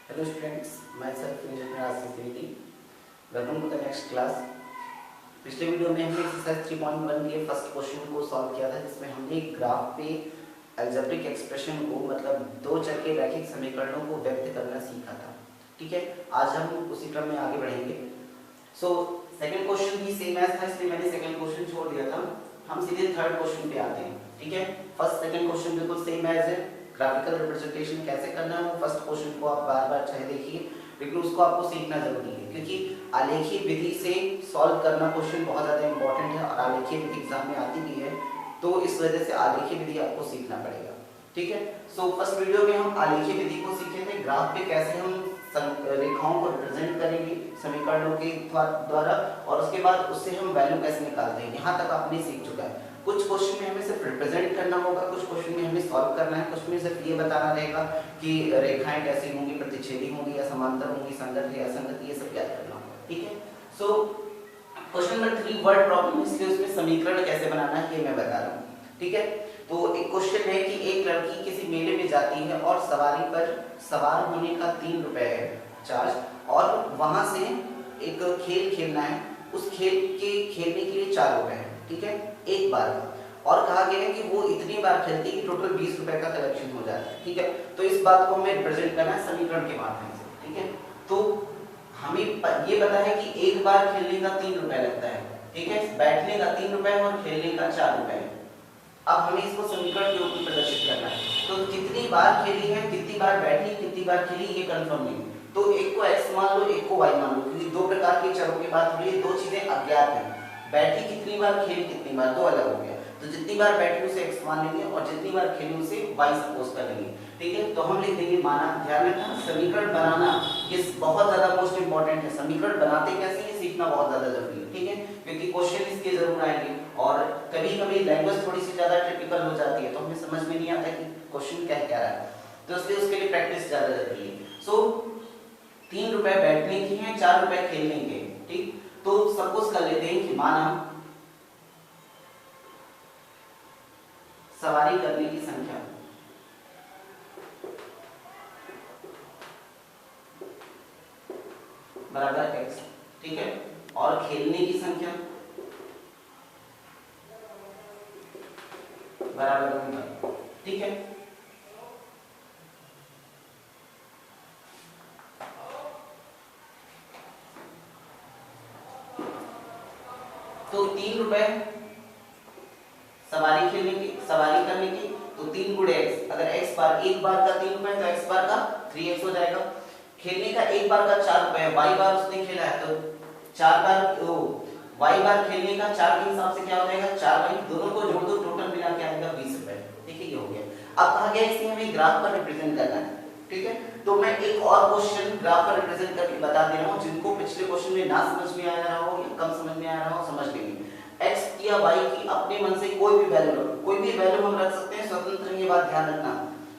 Hello students, myself Engineer Asif Sindhi. Welcome to the next class. पिछले video में हमने exercise 3.1 के first question को सॉल्व किया था, जिसमें हमने एक ग्राफ पे अलजेब्रिक एक्सप्रेशन को मतलब दो चर के रैखिक समीकरणों को व्यक्त करना सीखा था। ठीक है, आज हम उसी क्रम में आगे बढ़ेंगे। सो सेकंड क्वेश्चन भी सेम एज था, इसलिए मैंने सेकंड क्वेश्चन छोड़ दिया था। हम सीधे थर्ड क्वेश्चन पे आते हैं। ठीक है, फर्स्ट सेकंड क्वेश्चन बिल्कुल सेम एज है। ग्राफिकल रिप्रेजेंटेशन कैसे करना है वो फर्स्ट क्वेश्चन को आप बार बार चाहे देखिए, लेकिन उसको आपको सीखना जरूरी है, क्योंकि आलेखीय विधि से सॉल्व करना क्वेश्चन बहुत ज़्यादा इंपॉर्टेंट है और आलेखीय विधि एग्जाम में आती भी है, तो इस वजह से आलेखीय विधि आपको सीखना पड़ेगा। ठीक है, सो फर्स्ट वीडियो में हम आलेखीय विधि को सीखे थे, ग्राफ पे कैसे हम रेखाओं को रिप्रेजेंट करेंगे समीकरणों के द्वारा, और उसके बाद उससे हम वैल्यू कैसे निकालते हैं। यहाँ तक आपने सीख चुका है। कुछ क्वेश्चन में हमें सिर्फ रिप्रेजेंट करना होगा, कुछ क्वेश्चन में हमें सॉल्व करना है, कुछ में सिर्फ ये बताना रहेगा कि रेखाएं कैसी होंगी, प्रतिच्छेदी होंगी या समांतर होंगी, संगत है या असंगत, ये सब याद करना होगा। ठीक है, so question number 3 word problem, इसलिए उसमें समीकरण कैसे बनाना है ये मैं बता रहा हूँ। ठीक है, तो एक क्वेश्चन है कि एक लड़की किसी मेले में जाती है और सवारी पर सवार होने का 3 रुपए है चार्ज, और वहां से एक खेल खेलना है, उस खेल के खेलने के लिए 4 रुपए है। ठीक है, एक बार का, और कहा गया है कि वो इतनी बार खेलती है कि टोटल 20 रुपए का कलेक्शन हो जाता है। ठीक है, तो इस बात को हमें रिप्रेजेंट करना है समीकरण के माध्यम से। ठीक है, तो हमें ये पता है कि एक बार खेलने का 3 रुपए लगता है। ठीक है, बैठने का 3 रुपए और खेलने का 4 रुपए है। अब हमें इसको समीकरण के रूप में प्रदर्शित करना है, तो कितनी बार खेली है, कितनी बार बैठी, कितनी बार खेली, ये कंफर्म नहीं। तो एक को x मान लो, एक को y मान लो, क्योंकि दो प्रकार के चरों की बात हो रही है, दो चीजें अज्ञात हैं। बैठी कितनी बार, खेली कितनी बार, दो अलग हो गया। तो जितनी बार बैठी उसे x मान लेंगे और जितनी बार खेली उसे y सपोज कर लेंगे। ठीक है, तो हम लिख देंगे माना। ध्यान रखना, समीकरण बनाना ये बहुत ज्यादा मोस्ट इंपॉर्टेंट है। समीकरण बनाते कैसे ये सीखना बहुत ज्यादा जरूरी है। ठीक है, क्योंकि क्वेश्चन इसके जरूर आएंगे और कभी कभी लैंग्वेज थोड़ी सी ज्यादा टिपिकल हो जाती है, तो हमें समझ में नहीं आता कि क्वेश्चन क्या कह रहा है, तो इसलिए उसके लिए प्रैक्टिस ज्यादा जरूरी है। सो 3 रुपए बैठने की हैं, 4 रुपए खेलने के। ठीक, तो सपोज कर लेते हैं कि माना सवारी करने की संख्या बराबर x। ठीक है, और खेलने की संख्या बराबर y। ठीक है, तो 3 रुपए सवारी खेलने की, सवारी करने की, तो 3 गुणे x। अगर x बार, एक बार का 3 रुपए तो x बार का 3x हो जाएगा। खेलने का एक बार का 4 रुपए है, y बार उसने खेला है तो 4 बार, y बार खेलने का 4 के हिसाब से क्या हो जाएगा, 4y, दोनों को जोड़ दो, टोटल मिला के आएगा 20 रुपए। ठीक है, ये हो गया। अब कहा गया इसे हमें ग्राफ पर रिप्रेजेंट करना है। ठीक है, तो मैं एक और क्वेश्चन ग्राफ पर रिप्रेजेंट करके बता दे रहा हूं, जिनको पिछले क्वेश्चन में ना समझ में आया रहा हो या कम समझ में आया रहा हो, समझ लेंगे। x या y की अपने मन से कोई भी वैल्यू रखो, कोई भी वैल्यू हम रख सकते हैं, स्वतंत्र ये बात ध्यान रखना।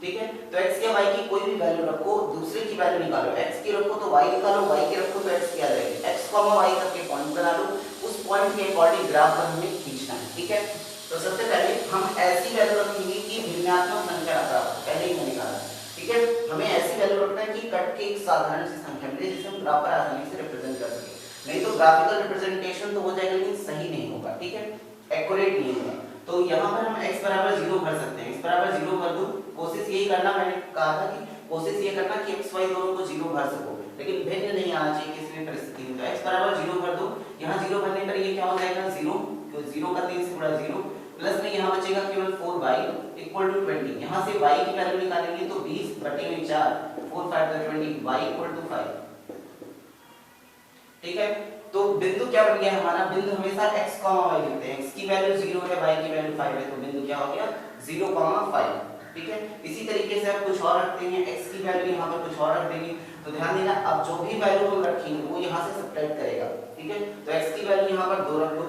ठीक है, तो x या y की कोई भी वैल्यू रखो, दूसरे की वैल्यू निकालो। x की रखो तो y निकालो, y की रखो तो x की आ जाएगी। x, y करके पॉइंट बना लो, उस पॉइंट के अकॉर्डिंग ग्राफ पर हमें खींचना है। ठीक है, तो सबसे पहले हम ऐसी वैल्यू रखेंगे कि भिन्नात्मक संख्या का ग्राफ पहले ही मैंने निकाला। ठीक है, हमें ऐसी वैल्यू रखना है कि कट के एक साधारण सी संख्या मिले जिसे हम ग्राफ पर आसानी से रिप्रेजेंट कर सके। नहीं तो ग्राफिकल रिप्रेजेंटेशन तो हो जाएगा लेकिन सही नहीं होगा। ठीक है, एक्यूरेट नहीं होगा। तो यहाँ पर हम x बराबर 0 भर सकते हैं, x बराबर 0 भर दो। कोशिश यही करना, मैंने कहा था कि कोशिश ये करना कि x y दोनों को 0 भर सको, लेकिन भिन्न नहीं आना चाहिए किसी भी परिस्थिति में। तो x बराबर 0 भर दो। यहाँ 0 भरने पर ये क्या हो जाएगा, 0, तो 0 का 3 से गुणा 0, प्लस में यहाँ बचेगा केवल 4y इक्वल टू 20। यहाँ से y की वैल्यू निकालेंगे तो 20 बटे में 4, 4 5 20, y इक्वल टू 5। ठीक है, तो बिंदु क्या बन गया हमारा, बिंदु हमेशा x, y लिखते हैं। x की वैल्यू 0 है, y की वैल्यू 5 है, तो बिंदु क्या हो गया 0, 5। ठीक है, इसी तरीके से आप कुछ और रखते हैं, x की वैल्यू यहाँ पर कुछ और रख देंगे। तो ध्यान देना, अब जो भी वैल्यू हम रखेंगे वो यहाँ से सब्ट्रैक्ट करेगा। ठीक है, तो x की वैल्यू यहाँ पर 2 रख दो।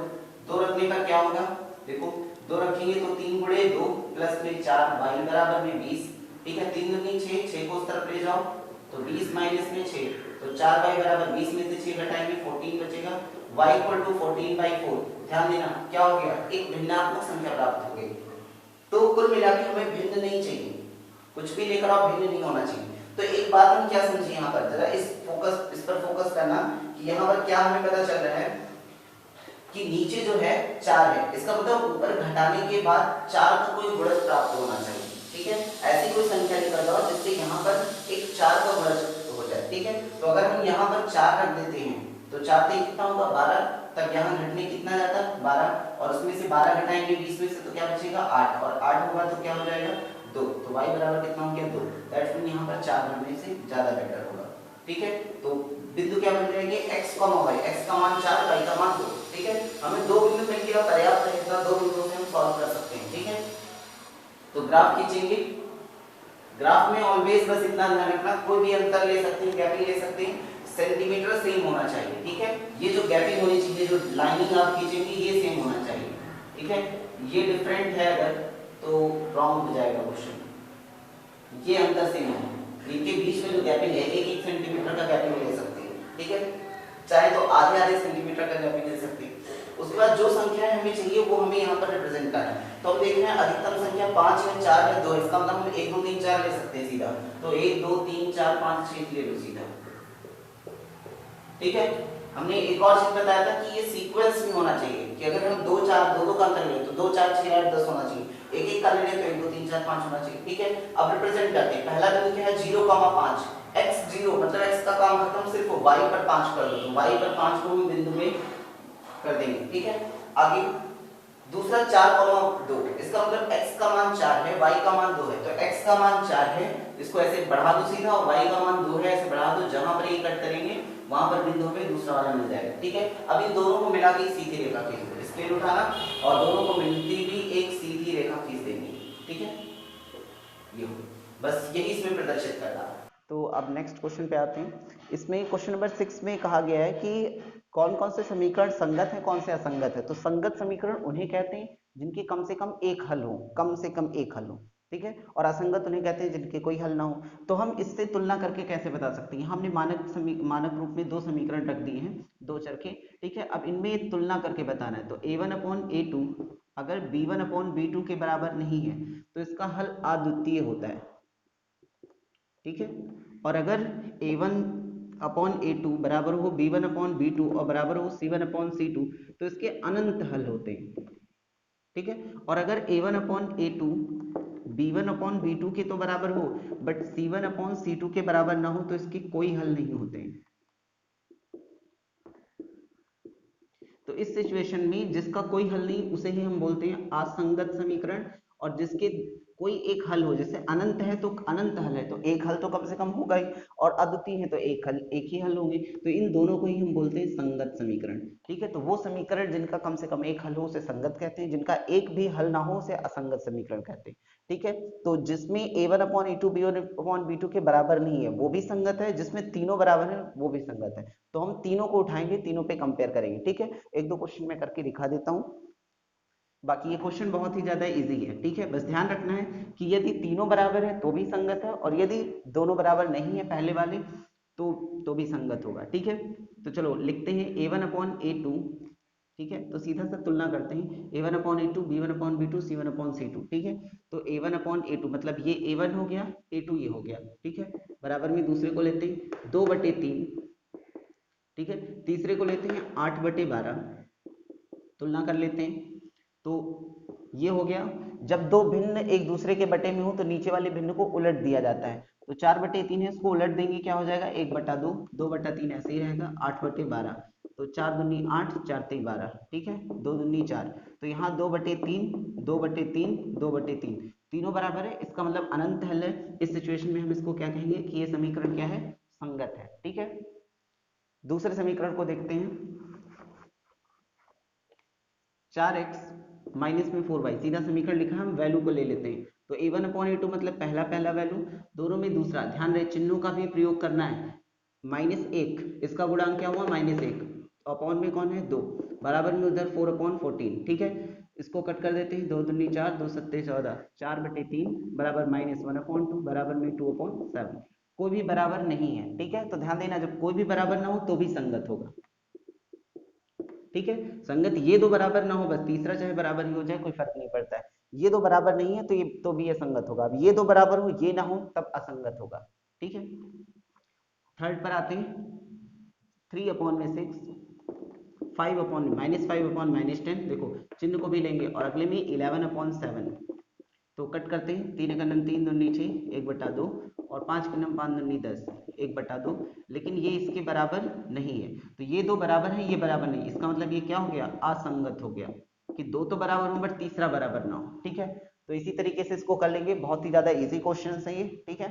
2 रखने पर क्या होगा, देखो 2 रखेंगे तो 3 गुणे 2 प्लस में 4, y बराबर में 20। ठीक है, 3 दूनी 6, 6 को उस तरफ ले जाओ तो 20 माइनस में 6, तो 4y बराबर 20 में से 6 घटाएंगे 14 बचेगा, y इक्वल टू 14/4। ध्यान देना क्या हो गया, एक भिन्नात्मक संख्या प्राप्त हो गई। तो कुल मिलाकर हमें भिन्न नहीं चाहिए, कुछ भी लेकर आओ भिन्न नहीं होना चाहिए। तो एक बात हम क्या समझे यहाँ पर, जरा इस पर फोकस करना कि यहाँ पर क्या हमें पता चल रहा है कि नीचे जो है 4 है, इसका मतलब ऊपर घटाने के बाद 4 का कोई गुणज प्राप्त होना चाहिए। ठीक है, ऐसी कोई संख्या निकल जाओ जिससे यहाँ पर एक 4 का गुणज हो जाए। ठीक है, तो अगर हम यहाँ पर 4 रख देते हैं तो 4 से कितना होगा 12, तब यहाँ घटने कितना जाता है 12, और उसमें से 12 घटाएंगे 20 में से तो क्या बचेगा 8, और 8 होगा तो क्या हो जाएगा 2, तो y बराबर कितना हो गया 2। दैट्स मीन यहाँ पर 4 भरने से ज्यादा बेटर होगा। ठीक है, तो बिंदु क्या बन जाएंगे x, y, x का मान 4, y का मान 2। ठीक है, हमें दो बिंदु मिल गया, पर्याप्त है, इतना दो बिंदुओं से हम सॉल्व कर सकते हैं। ठीक है, तो ग्राफ खींचेंगे। ग्राफ में ऑलवेज बस इतना ध्यान रखना, कोई भी अंतर ले सकते हैं, गैपिंग ले सकते हैं, सेंटीमीटर सेम होना चाहिए। ठीक है, ये जो गैपिंग होनी चाहिए, जो लाइनिंग आप खींचेंगे ये सेम होना चाहिए। ठीक है, ये डिफरेंट है अगर तो रॉन्ग हो जाएगा क्वेश्चन। ये अंतर सेम है, इनके बीच में जो गैपिंग है 1-1 सेंटीमीटर का गैपिंग ले सकते हैं। ठीक है, चाहे तो आधे सेंटीमीटर का गैपिंग ले सकते हैं। उसके बाद जो संख्या हमें चाहिए वो हमें यहाँ पर रिप्रेजेंट करना है। तो हम देख रहे हैं अधिकतम संख्या 5 है, 4 है, 2, इसका मतलब हम 1 2 3 4 ले सकते हैं सीधा, तो 1 2 3 4 5 6 ले लो सीधा। ठीक है, हमने एक और चीज बताया था कि ये सीक्वेंस में होना चाहिए, कि अगर हम 2 4 2 2 का अंतर ले तो 2 4 6 8 10 होना चाहिए, एक एक का ले तो 1 2 3 4 5 होना चाहिए। ठीक है, अब रिप्रेजेंट करते हैं। पहला बिंदु क्या है 0,5, x 0 मतलब x का काम खत्म, सिर्फ y पर 5 कर दो, तो y पर 5 को हम बिंदु में कर देंगे। ठीक है, आगे दूसरा 4,2, इसका मतलब x का मान 4 है, y का मान 2 है, तो x का मान 4 है, इसको ऐसे बढ़ा दो सीधा, और y का मान 2 है, ऐसे बढ़ा दो, जहां पर ये कट करेंगे वहां पर बिंदु पे दूसरा वाला मिल जाएगा। ठीक है, अब इन दोनों को मिला के सीधी रेखा खींच दो, स्केल उठाना और दोनों को मिलती हुई एक सीधी रेखा खींच देंगे। ठीक है, ये बस यही इसमें प्रदर्शित करना। तो अब नेक्स्ट क्वेश्चन पे आते हैं। इसमें क्वेश्चन नंबर 6 में कहा गया है कि कौन कौन से समीकरण संगत है, कौन से असंगत है। तो संगत समीकरण उन्हें कहते हैं जिनके कम से कम एक हल हो, कम से कम एक हल हो। ठीक है, और असंगत उन्हें कहते हैं जिनके कोई हल ना हो। तो हम इससे तुलना करके कैसे बता सकते हैं, हमने मानक रूप में दो समीकरण रख दिए हैं, दो चर के। ठीक है, अब इनमें तुलना करके बताना है। तो a1/a2 अगर b1/b2 के बराबर नहीं है तो इसका हल अद्वितीय होता है। ठीक है, और अगर a1/a2 बराबर हो b1/b2 और बराबर हो c1/c2 तो इसके अनंत हल होते हैं। ठीक है, और अगर a1/a2 b1/b2 के तो बराबर हो बट c1/c2 के बराबर ना हो तो इसके कोई हल नहीं होते हैं। तो इस सिचुएशन में जिसका कोई हल नहीं उसे ही हम बोलते हैं असंगत समीकरण, और जिसके कोई एक हल हो, जैसे अनंत है तो अनंत हल है तो एक हल तो कम से कम होगा ही, और अद्वितीय है तो एक ही हल होंगे, तो इन दोनों को ही हम बोलते हैं संगत समीकरण। ठीक है, तो वो समीकरण जिनका कम से कम एक हल हो उसे संगत कहते हैं, जिनका एक भी हल ना हो उसे असंगत समीकरण कहते हैं। ठीक है, तो जिसमें a1/a2 b1/b2 के बराबर नहीं है वो भी संगत है, जिसमें तीनों बराबर है वो भी संगत है। तो हम तीनों को उठाएंगे, तीनों पे कंपेयर करेंगे। ठीक है, एक दो क्वेश्चन मैं करके दिखा देता हूं, बाकी ये क्वेश्चन बहुत ही ज्यादा इजी है। ठीक है, बस ध्यान रखना है कि यदि तीनों बराबर है तो भी संगत है, और यदि दोनों बराबर नहीं है पहले वाले तो भी संगत होगा। ठीक है, तो चलो लिखते हैं a1/a2। ठीक है, तो सीधा सा तुलना करते हैं a1/a2 b1/b2 c1/c2। ठीक है, तो a1/a2 मतलब ये a1 हो गया, a2 ये हो गया। ठीक है, बराबर में दूसरे को लेते हैं 2/3। ठीक है, तीसरे को लेते हैं 8/12, तुलना कर लेते हैं। तो ये हो गया, जब दो भिन्न एक दूसरे के बटे में हो तो नीचे वाले भिन्न को उलट दिया जाता है। तो 4/3 है, इसको उलट देंगे क्या हो जाएगा 1/2, 2/3 ऐसे ही रहेगा 8/12, तो 4 दूनी 8 4 3 12। ठीक है, 2 दूनी 4, तो यहाँ 2/3 2/3 2/3 तीनों बराबर है, इसका मतलब अनंत हल है। इस सिचुएशन में हम इसको क्या कहेंगे कि ये समीकरण क्या है, संगत है। ठीक है, दूसरे समीकरण को देखते हैं। 4x माइनस में 4y, सीधा समीकरण लिखा है, हम वैल्यू को ले लेते हैं। तो a1/a2 मतलब पहला वैल्यू, दोनों में दूसरा, ध्यान रहे चिन्हों का भी प्रयोग करना है। -1 इसका गुणांक क्या हुआ -1, अपॉन में कौन है 2, बराबर में उधर 4/14। ठीक है, इसको कट कर देते हैं, 2 दूनी 4 2 सत्ते 14, 4/3 बराबर -1/2 बराबर में 2/7। कोई भी बराबर नहीं है। ठीक है, तो ध्यान देना जब कोई भी बराबर ना हो तो भी संगत होगा। ठीक है, संगत ये दो बराबर ना हो, बस तीसरा चाहे बराबर ही हो जाए कोई फर्क नहीं पड़ता है। ये दो बराबर नहीं है तो भी ये संगत होगा। अब ये दो बराबर हो ये ना हो तब असंगत होगा। ठीक है। थर्ड पर आते हैं, 3/6, 5/-10। देखो चिन्ह को भी लेंगे और अगले में 11/7, तो कट करते हैं। 3 का नम 3 दूनी 6, 1/2, और 5 का नम 5 दूनी 10, 1/2। लेकिन ये इसके बराबर नहीं है, तो ये दो बराबर है, ये बराबर नहीं, इसका मतलब ये क्या हो गया, असंगत हो गया, कि दो तो बराबर हो बट तीसरा बराबर ना हो। ठीक है, तो इसी तरीके से इसको कर लेंगे। बहुत ही ज्यादा इजी क्वेश्चन है ये। ठीक है,